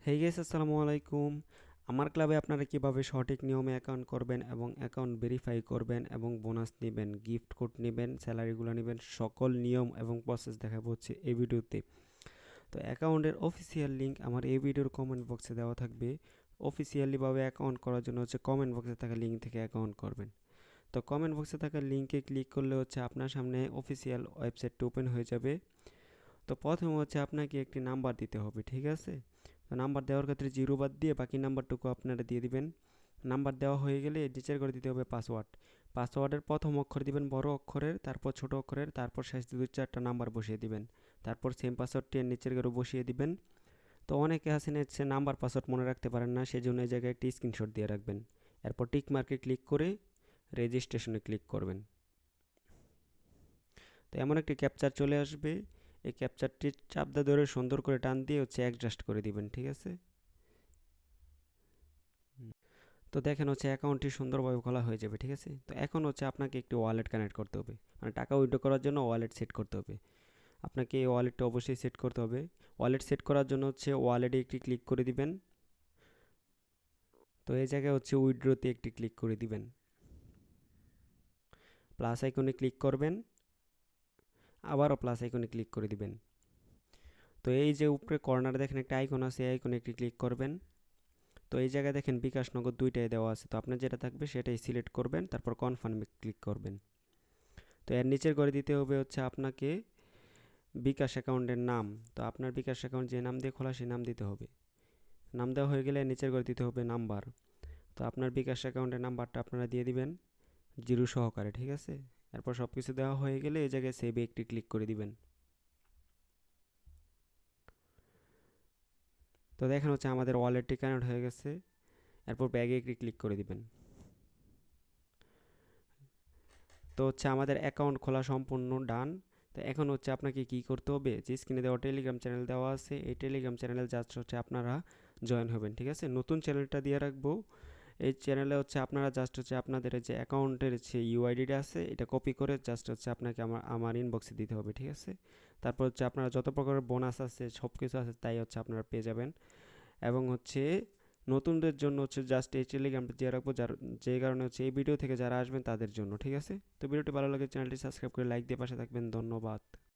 Hey guys, আসসালামু আলাইকুম। আমার ক্লাবে আপনারা কিভাবে সঠিক নিয়মে অ্যাকাউন্ট করবেন এবং অ্যাকাউন্ট ভেরিফাই করবেন এবং বোনাস নেবেন, গিফট কোড নেবেন, স্যালারিগুলো নেবেন, সকল নিয়ম এবং প্রসেস দেখাবো হচ্ছে এই ভিডিওতে। তো অ্যাকাউন্টের অফিসিয়াল লিঙ্ক আমার এই ভিডিওর কমেন্ট বক্সে দেওয়া থাকবে। অফিসিয়ালিভাবে অ্যাকাউন্ট করার জন্য হচ্ছে কমেন্ট বক্সে থাকা লিঙ্ক থেকে অ্যাকাউন্ট করবেন। তো কমেন্ট বক্সে থাকা লিঙ্কে ক্লিক করলে হচ্ছে আপনার সামনে অফিসিয়াল ওয়েবসাইটটা ওপেন হয়ে যাবে। তো প্রথমে হচ্ছে আপনাকে একটি নাম্বার দিতে হবে, ঠিক আছে? তো নাম্বার দেওয়ার ক্ষেত্রে জিরো বাদ দিয়ে বাকি নাম্বারটুকু আপনারা দিয়ে দিবেন। নাম্বার দেওয়া হয়ে গেলে নিচের করে দিতে হবে পাসওয়ার্ড। পাসওয়ার্ডের প্রথম অক্ষর দিবেন বড় অক্ষরের, তারপর ছোট অক্ষরের, তারপর শেষে দু চারটা নাম্বার বসিয়ে দিবেন। তারপর সেম পাসওয়ার্ডটি নিচের করে বসিয়ে দিবেন। তো অনেকে আছেন হচ্ছে নাম্বার পাসওয়ার্ড মনে রাখতে পারেন না, সেই জন্য এই জায়গায় একটি স্ক্রিনশট দিয়ে রাখবেন। এরপর টিক মার্কে ক্লিক করে রেজিস্ট্রেশনে ক্লিক করবেন। তো এমন একটি ক্যাপচার চলে আসবে। এই ক্যাপচারটি চাপ ধরে সুন্দর করে টান দিয়ে হচ্ছে অ্যাডজাস্ট করে দিবেন, ঠিক আছে? তো দেখেন হচ্ছে অ্যাকাউন্টটি সুন্দরভাবে খোলা হয়ে যাবে, ঠিক আছে? তো এখন হচ্ছে আপনাকে একটি ওয়ালেট কানেক্ট করতে হবে, মানে টাকা উইথড্র করার জন্য ওয়ালেট সেট করতে হবে। আপনাকে এই ওয়ালেটটা অবশ্যই সেট করতে হবে। ওয়ালেট সেট করার জন্য হচ্ছে ওয়ালেটে একটি ক্লিক করে দিবেন। তো এই জায়গায় হচ্ছে উইথড্রোতে একটি ক্লিক করে দিবেন, প্লাস আইকনে ক্লিক করবেন, আবারও প্লাস আইকনে ক্লিক করে দিবেন। তো এই যে উপরে কর্নারে দেখেন একটা আইকন আছে, এই আইকনে একটি ক্লিক করবেন। তো এই জায়গায় দেখেন বিকাশ নগদ দুইটাই দেওয়া আছে, তো আপনার যেটা থাকবে সেটাই সিলেক্ট করবেন, তারপর কনফার্মে ক্লিক করবেন। তো এর নিচের করে দিতে হবে হচ্ছে আপনাকে বিকাশ অ্যাকাউন্টের নাম। তো আপনার বিকাশ অ্যাকাউন্ট যে নাম দিয়ে খোলা সেই নাম দিতে হবে। নাম দেওয়া হয়ে গেলে নিচের করে দিতে হবে নাম্বার। তো আপনার বিকাশ অ্যাকাউন্টের নাম্বারটা আপনারা দিয়ে দিবেন জিরো সহকারে, ঠিক আছে? এরপর সব কিছু দেওয়া হয়ে গেলে এই জায়গায় সেভে একটি ক্লিক করে দিবেন। তো দেখেন হচ্ছে আমাদের ওয়ালেটটি কানেক্ট হয়ে গেছে। এরপর ব্যাগে একটি ক্লিক করে দিবেন। তো হচ্ছে আমাদের অ্যাকাউন্ট খোলা সম্পূর্ণ ডান। তো এখন হচ্ছে আপনাকে কি করতে হবে, যে স্ক্রিনে দেওয়া টেলিগ্রাম চ্যানেল দেওয়া আছে, এই টেলিগ্রাম চ্যানেলে জাস্ট হচ্ছে আপনারা জয়েন হবেন, ঠিক আছে? নতুন চ্যানেলটা দিয়ে রাখবো। এই চ্যানেলে হচ্ছে আপনারা জাস্ট হচ্ছে আপনাদের যে অ্যাকাউন্টের যে ইউআইডিটা আছে এটা কপি করে জাস্ট হচ্ছে আপনাকে আমার আমার ইনবক্সে দিতে হবে, ঠিক আছে? তারপর হচ্ছে আপনারা যত প্রকারের বোনাস আছে সব কিছু আছে তাই হচ্ছে আপনারা পেয়ে যাবেন। এবং হচ্ছে নতুনদের জন্য হচ্ছে জাস্ট এই টেলিগ্রামটা দিয়ে রাখবো, যার যে কারণে হচ্ছে এই ভিডিও থেকে যারা আসবেন তাদের জন্য, ঠিক আছে? তো ভিডিওটি ভালো লাগে চ্যানেলটি সাবস্ক্রাইব করে লাইক দিয়ে পাশে থাকবেন। ধন্যবাদ।